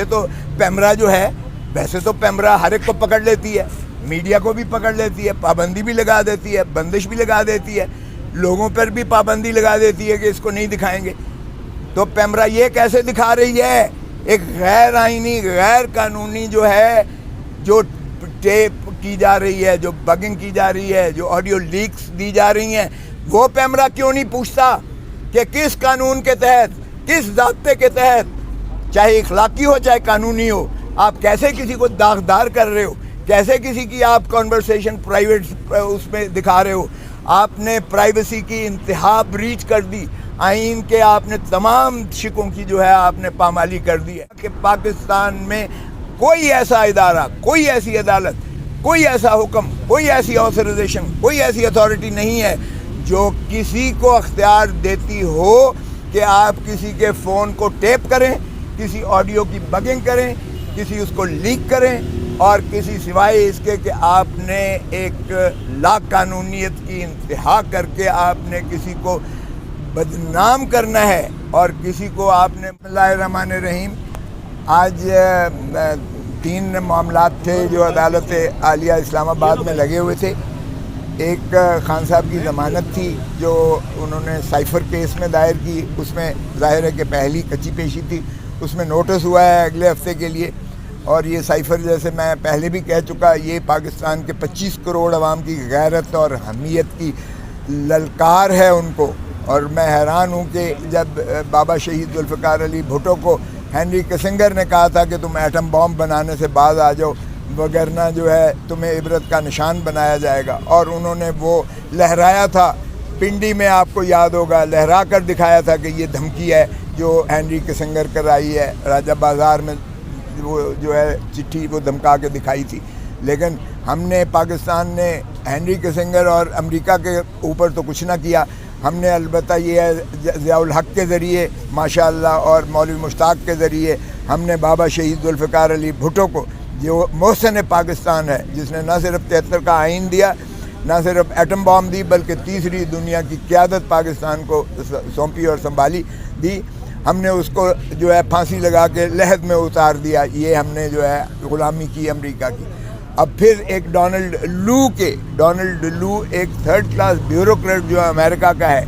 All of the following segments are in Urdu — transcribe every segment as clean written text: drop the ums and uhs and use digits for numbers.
تو پیمرا جو ہے ویسے تو پیمرا ہر ایک کو پکڑ لیتی ہے، میڈیا کو بھی پکڑ لیتی ہے، پابندی بھی لگا دیتی ہے، بندش بھی لگا دیتی ہے، لوگوں پر بھی پابندی لگا دیتی ہے کہ اس کو نہیں دکھائیں گے۔ تو پیمرا یہ کیسے دکھا رہی ہے؟ ایک غیر آئینی غیر قانونی جو ہے، جو ٹیپ کی جا رہی ہے، جو بگنگ کی جا رہی ہے، جو آڈیو لیکس دی جا رہی ہیں، وہ پیمرا کیوں نہیں پوچھتا کہ کس قانون کے تحت، کس ضابطے کے تحت، چاہے اخلاقی ہو چاہے قانونی ہو، آپ کیسے کسی کو داغدار کر رہے ہو، کیسے کسی کی آپ کنورسیشن پرائیویٹ اس میں دکھا رہے ہو؟ آپ نے پرائیویسی کی انتہا بریچ کر دی، آئین کے آپ نے تمام شکوں کی جو ہے آپ نے پامالی کر دی ہے کہ پاکستان میں کوئی ایسا ادارہ، کوئی ایسی عدالت، کوئی ایسا حکم، کوئی ایسی آتھرائزیشن، کوئی ایسی اتھارٹی نہیں ہے جو کسی کو اختیار دیتی ہو کہ آپ کسی کے فون کو ٹیپ کریں، کسی آڈیو کی بگنگ کریں، کسی اس کو لیک کریں، اور کسی سوائے اس کے کہ آپ نے ایک لا قانونیت کی انتہا کر کے آپ نے کسی کو بدنام کرنا ہے، اور کسی کو آپ نے بسم اللہ الرحمن الرحیم۔ آج 3 معاملات تھے جو عدالت عالیہ اسلام آباد میں لگے ہوئے تھے۔ ایک خان صاحب کی ضمانت تھی جو انہوں نے سائفر کیس میں دائر کی، اس میں ظاہر ہے کہ پہلی کچی پیشی تھی، اس میں نوٹس ہوا ہے اگلے ہفتے کے لیے، اور یہ سائفر جیسے میں پہلے بھی کہہ چکا، یہ پاکستان کے 25 کروڑ عوام کی غیرت اور حمیت کی للکار ہے ان کو۔ اور میں حیران ہوں کہ جب بابا شہید ذوالفقار علی بھٹو کو ہینری کسنگر نے کہا تھا کہ تم ایٹم بام بنانے سے باز آ جاؤ، وگرنہ جو ہے تمہیں عبرت کا نشان بنایا جائے گا، اور انہوں نے وہ لہرایا تھا پنڈی میں، آپ کو یاد ہوگا، لہرا کر دکھایا تھا کہ یہ دھمکی ہے جو ہینری کسنگر کرائی ہے راجہ بازار میں، وہ جو ہے چٹھی وہ دھمکا کے دکھائی تھی۔ لیکن ہم نے، پاکستان نے ہینری کسنگر اور امریکہ کے اوپر تو کچھ نہ کیا، ہم نے البتہ یہ ہے ضیاء الحق کے ذریعے ماشاءاللہ اور مولوی مشتاق کے ذریعے ہم نے بابا شہید ذوالفقار علی بھٹو کو، جو محسن پاکستان ہے، جس نے نہ صرف 73 کا آئین دیا، نہ صرف ایٹم بام دی، بلکہ تیسری دنیا کی قیادت پاکستان کو سونپی اور سنبھالی دی، ہم نے اس کو جو ہے پھانسی لگا کے لحد میں اتار دیا۔ یہ ہم نے جو ہے غلامی کی امریکہ کی۔ اب پھر ایک ڈونلڈ لو ایک 3rd کلاس بیوروکریٹ جو امریکہ کا ہے،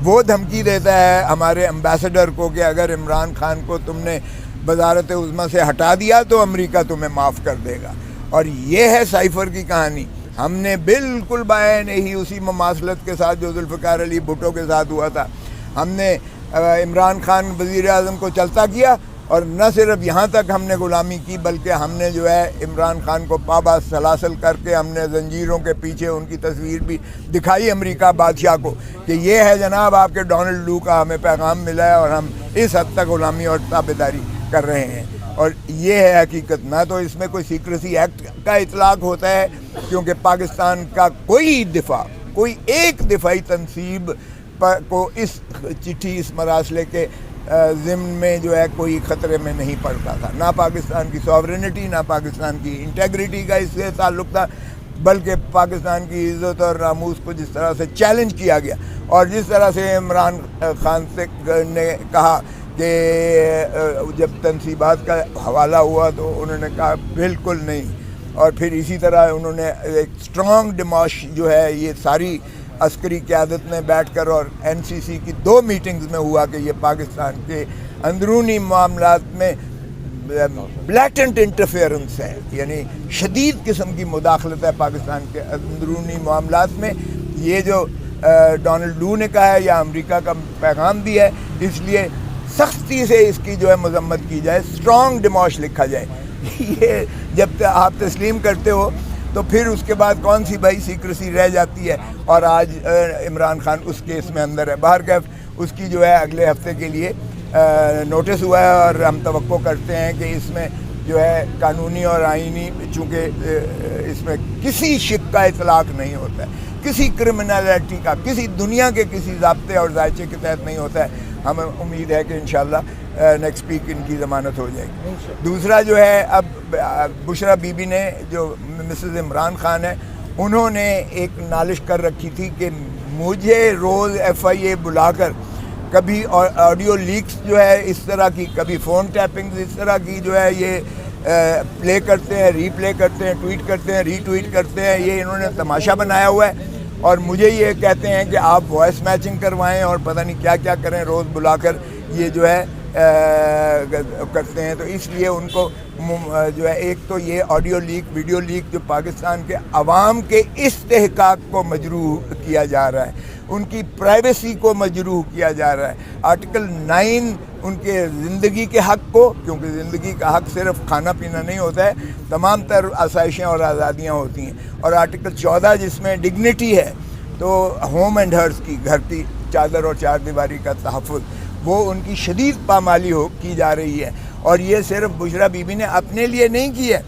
وہ دھمکی دیتا ہے ہمارے امبیسڈر کو کہ اگر عمران خان کو تم نے وزارت عظمیٰ سے ہٹا دیا تو امریکہ تمہیں معاف کر دے گا۔ اور یہ ہے سائفر کی کہانی۔ ہم نے بالکل بائیں نہیں اسی مماثلت کے ساتھ جو ذوالفقار علی بھٹو کے ساتھ ہوا تھا، ہم نے عمران خان وزیر اعظم کو چلتا کیا، اور نہ صرف یہاں تک ہم نے غلامی کی، بلکہ ہم نے جو ہے عمران خان کو پابا سلاسل کر کے ہم نے زنجیروں کے پیچھے ان کی تصویر بھی دکھائی امریکہ بادشاہ کو کہ یہ ہے جناب آپ کے ڈونلڈ لو کا ہمیں پیغام ملا ہے، اور ہم اس حد تک غلامی اور تابعداری کر رہے ہیں۔ اور یہ ہے حقیقت، نہ تو اس میں کوئی سیکریسی ایکٹ کا اطلاق ہوتا ہے، کیونکہ پاکستان کا کوئی ایک دفاعی تنصیب کو اس چٹھی، اس مراسلے کے ضمن میں جو ہے کوئی خطرے میں نہیں پڑتا تھا، نہ پاکستان کی سوورنٹی، نہ پاکستان کی انٹیگریٹی کا اس سے تعلق تھا، بلکہ پاکستان کی عزت اور ناموس کو جس طرح سے چیلنج کیا گیا، اور جس طرح سے عمران خان سے نے کہا کہ جب تنصیبات کا حوالہ ہوا تو انہوں نے کہا بالکل نہیں، اور پھر اسی طرح انہوں نے ایک اسٹرانگ ڈیماش جو ہے یہ ساری عسکری قیادت میں بیٹھ کر، اور NCC کی 2 میٹنگز میں ہوا کہ یہ پاکستان کے اندرونی معاملات میں بلیٹنٹ انٹرفیئرنس ہے، یعنی شدید قسم کی مداخلت ہے پاکستان کے اندرونی معاملات میں۔ یہ جو ڈونلڈ لو نے کہا ہے یا امریکہ کا پیغام بھی ہے، اس لیے سختی سے اس کی جو ہے مذمت کی جائے، اسٹرانگ ڈیماش لکھا جائے۔ یہ جب آپ تسلیم کرتے ہو تو پھر اس کے بعد کون سی بھائی سیکریسی رہ جاتی ہے، اور آج عمران خان اس کیس میں اندر ہے۔ بہرکیف اس کی جو ہے اگلے ہفتے کے لیے نوٹس ہوا ہے، اور ہم توقع کرتے ہیں کہ اس میں جو ہے قانونی اور آئینی، چونکہ اس میں کسی شک کا اطلاق نہیں ہوتا ہے، کسی کرمنالٹی کا، کسی دنیا کے کسی ضابطے اور ذائچے کے تحت نہیں ہوتا ہے۔ ہمیں امید ہے کہ انشاءاللہ نیکسٹ ویک ان کی ضمانت ہو جائے گی۔ دوسرا جو ہے، اب بشرا بی بی نے، جو مسز عمران خان ہے، انہوں نے ایک نالش کر رکھی تھی کہ مجھے روز FIA بلا کر کبھی آڈیو لیکس جو ہے اس طرح کی، کبھی فون ٹیپنگ اس طرح کی جو ہے یہ پلے کرتے ہیں، ری پلے کرتے ہیں، ٹویٹ کرتے ہیں، ری ٹویٹ کرتے ہیں. یہ انہوں نے تماشا بنایا ہوا ہے. اور مجھے یہ کہتے ہیں کہ آپ وائس میچنگ کروائیں اور پتہ نہیں کیا کیا کریں، روز بلا کر یہ جو ہے کرتے ہیں. تو اس لیے ان کو جو ہے ایک تو یہ آڈیو لیک، ویڈیو لیک جو پاکستان کے عوام کے استحقاق کو مجروح کیا جا رہا ہے، ان کی پرائیویسی کو مجروح کیا جا رہا ہے. آرٹیکل 9 ان کے زندگی کے حق کو، کیونکہ زندگی کا حق صرف کھانا پینا نہیں ہوتا ہے، تمام تر آسائشیں اور آزادیاں ہوتی ہیں. اور آرٹیکل 14 جس میں ڈگنیٹی ہے، تو ہوم اینڈ ہرس کی، گھر کی چادر اور چار دیواری کا تحفظ، وہ ان کی شدید پامالی کی جا رہی ہے. اور یہ صرف بشرا بی بی نے اپنے لیے نہیں کی ہے،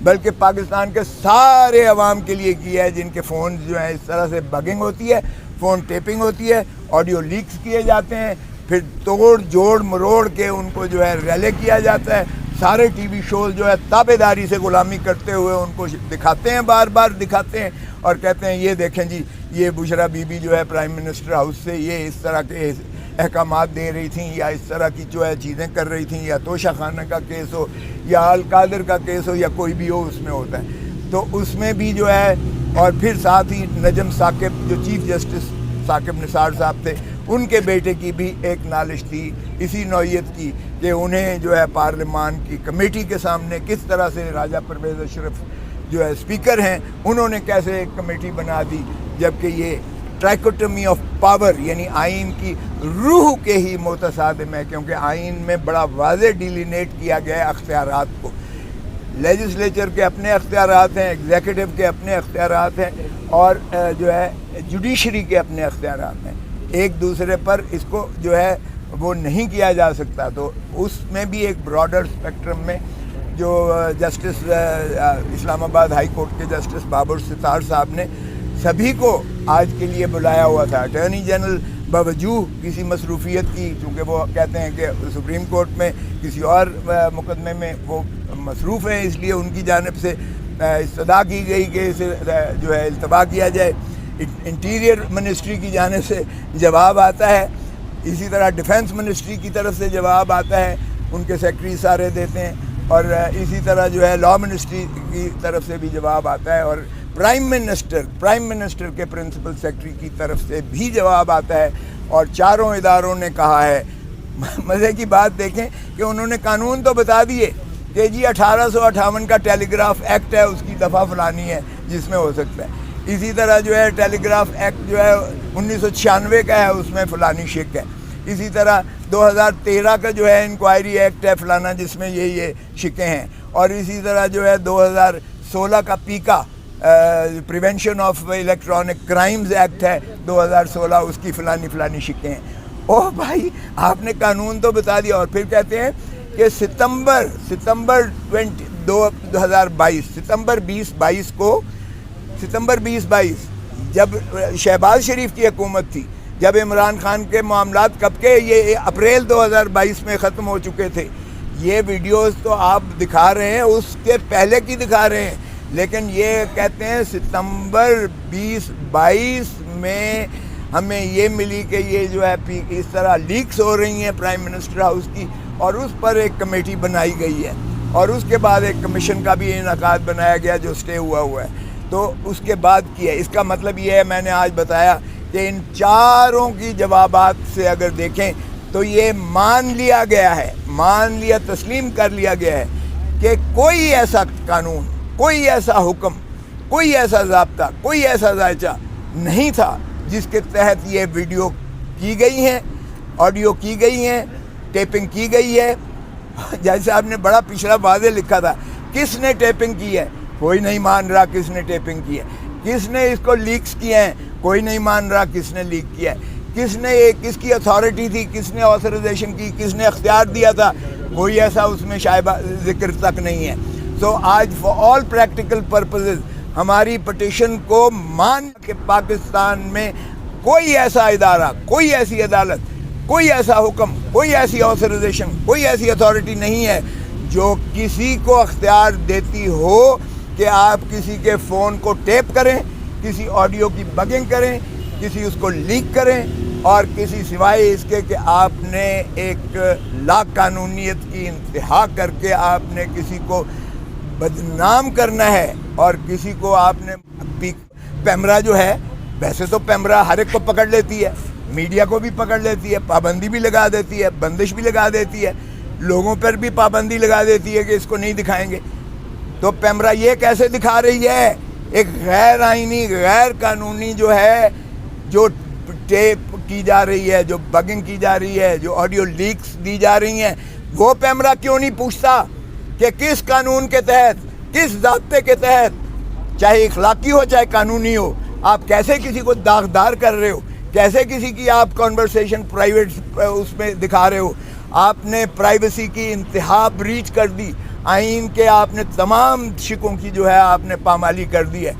بلکہ پاکستان کے سارے عوام کے لیے کی ہے، جن کے فون جو ہیں اس طرح سے بگنگ ہوتی ہے، فون ٹیپنگ ہوتی ہے، آڈیو لیکس کیے جاتے ہیں، پھر توڑ جوڑ مروڑ کے ان کو جو ہے ریلے کیا جاتا ہے. سارے ٹی وی شوز جو ہے تابع داری سے غلامی کرتے ہوئے ان کو دکھاتے ہیں، بار بار دکھاتے ہیں اور کہتے ہیں یہ دیکھیں جی یہ بشرا بی بی جو ہے پرائم منسٹر ہاؤس سے یہ اس طرح کے احکامات دے رہی تھیں، یا اس طرح کی جو ہے چیزیں کر رہی تھیں، یا توشہ خانہ کا کیس ہو، یا القادر کا کیس ہو، یا کوئی بھی ہو اس میں ہوتا ہے. تو اس میں بھی جو ہے، اور پھر ساتھ ہی نجم ثاقب جو چیف جسٹس ثاقب نثار صاحب تھے، ان کے بیٹے کی بھی ایک نالش تھی اسی نوعیت کی کہ انہیں جو ہے پارلیمان کی کمیٹی کے سامنے کس طرح سے راجہ پرویز اشرف جو ہے اسپیکر ہیں، انہوں نے کیسے ایک کمیٹی بنا دی، جبکہ یہ ٹرائکوٹمی آف پاور یعنی آئین کی روح کے ہی متصادم ہے. کیونکہ آئین میں بڑا واضح ڈیلینیٹ کیا گیا ہے اختیارات کو. لیجسلیچر کے اپنے اختیارات ہیں، ایگزیکٹو کے اپنے اختیارات ہیں، اور جو ہے جوڈیشری کے اپنے اختیارات ہیں. ایک دوسرے پر اس کو جو ہے وہ نہیں کیا جا سکتا. تو اس میں بھی ایک براڈر اسپیکٹرم میں جو جسٹس اسلام آباد ہائی کورٹ کے جسٹس بابر ستار صاحب نے سبھی کو آج کے لیے بلایا ہوا تھا. اٹارنی جنرل باوجود کسی مصروفیت کی، چونکہ وہ کہتے ہیں کہ سپریم کورٹ میں کسی اور مقدمے میں وہ مصروف ہیں، اس لیے ان کی جانب سے استدعا کی گئی کہ اسے جو ہے التوا کیا جائے. انٹیریئر منسٹری کی جانب سے جواب آتا ہے، اسی طرح ڈیفنس منسٹری کی طرف سے جواب آتا ہے، ان کے سیکرٹری سارے دیتے ہیں، اور اسی طرح جو ہے لا منسٹری کی طرف سے بھی جواب آتا ہے، اور پرائم منسٹر کے پرنسپل سیکرٹری کی طرف سے بھی جواب آتا ہے. اور چاروں اداروں نے کہا ہے، مزے کی بات دیکھیں کہ انہوں نے قانون تو بتا دیے کہ جی 1858 کا ٹیلی گراف ایکٹ ہے، اس کی دفعہ فلانی ہے جس میں ہو سکتا ہے. اسی طرح جو ہے ٹیلی گراف ایکٹ جو ہے 1996 کا ہے، اس میں فلانی شک ہے. اسی طرح 2013 کا جو ہے انکوائری ایکٹ ہے فلانا، جس میں یہ شکیں ہیں. اور اسی طرح جو ہے 2016 کا پیکا prevention of electronic crimes act ہے 2016، اس کی فلانی شکیں ہیں. اوہ بھائی، آپ نے قانون تو بتا دیا. اور پھر کہتے ہیں کہ ستمبر 2022 کو ستمبر 2022 جب شہباز شریف کی حکومت تھی، جب عمران خان کے معاملات کب کے یہ اپریل 2022 میں ختم ہو چکے تھے. یہ ویڈیوز تو آپ دکھا رہے ہیں، اس کے پہلے کی دکھا رہے ہیں، لیکن یہ کہتے ہیں ستمبر 2022 میں ہمیں یہ ملی کہ یہ جو ہے اس طرح لیکس ہو رہی ہیں پرائم منسٹر ہاؤس کی، اور اس پر ایک کمیٹی بنائی گئی ہے، اور اس کے بعد ایک کمیشن کا بھی انعقاد بنایا گیا جو سٹے ہوا ہے. تو اس کے بعد کیا ہے. اس کا مطلب یہ ہے، میں نے آج بتایا کہ ان چاروں کی جوابات سے اگر دیکھیں تو یہ مان لیا گیا، تسلیم کر لیا گیا ہے کہ کوئی ایسا قانون، کوئی ایسا حکم، کوئی ایسا ضابطہ، کوئی ایسا ذائچہ نہیں تھا جس کے تحت یہ ویڈیو کی گئی ہیں، آڈیو کی گئی ہیں، ٹیپنگ کی گئی ہے. جیسے آپ نے بڑا پچھلا واضح لکھا تھا، کس نے ٹیپنگ کی ہے، کوئی نہیں مان رہا کس نے ٹیپنگ کی ہے. کس نے اس کو لیکس کیے ہیں، کوئی نہیں مان رہا کس نے لیک کیا ہے. کس کی اتھارٹی تھی، کس نے آتھرائزیشن کی، کس نے اختیار دیا تھا، کوئی ایسا اس میں شائبہ ذکر تک نہیں ہے. سو آج فار آل پریکٹیکل پرپزز ہماری پٹیشن کو مان کہ پاکستان میں کوئی ایسا ادارہ، کوئی ایسی عدالت، کوئی ایسا حکم، کوئی ایسی آتھرائزیشن، کوئی ایسی اتھارٹی نہیں ہے جو کسی کو اختیار دیتی ہو کہ آپ کسی کے فون کو ٹیپ کریں، کسی آڈیو کی بگنگ کریں، کسی اس کو لیک کریں اور کسی سوائے اس کے کہ آپ نے ایک لا قانونیت کی انتہا کر کے آپ نے کسی کو بدنام کرنا ہے اور کسی کو آپ نے پیمرا جو ہے ویسے تو پیمرا ہر ایک کو پکڑ لیتی ہے، میڈیا کو بھی پکڑ لیتی ہے، پابندی بھی لگا دیتی ہے، بندش بھی لگا دیتی ہے، لوگوں پر بھی پابندی لگا دیتی ہے کہ اس کو نہیں دکھائیں گے۔ تو پیمرا یہ کیسے دکھا رہی ہے؟ ایک غیر آئینی غیر قانونی جو ہے، جو ٹیپ کی جا رہی ہے، جو بگنگ کی جا رہی ہے، جو آڈیو لیکس دی جا رہی ہیں، وہ پیمرا کیوں نہیں پوچھتا کہ کس قانون کے تحت، کس ضابطے کے تحت، چاہے اخلاقی ہو چاہے قانونی ہو، آپ کیسے کسی کو داغدار کر رہے ہو، کیسے کسی کی آپ کنورسیشن پرائیویٹ اس میں دکھا رہے ہو؟ آپ نے پرائیویسی کی انتہا بریچ کر دی، آئین کے آپ نے تمام شکوں کی جو ہے آپ نے پامالی کر دی ہے۔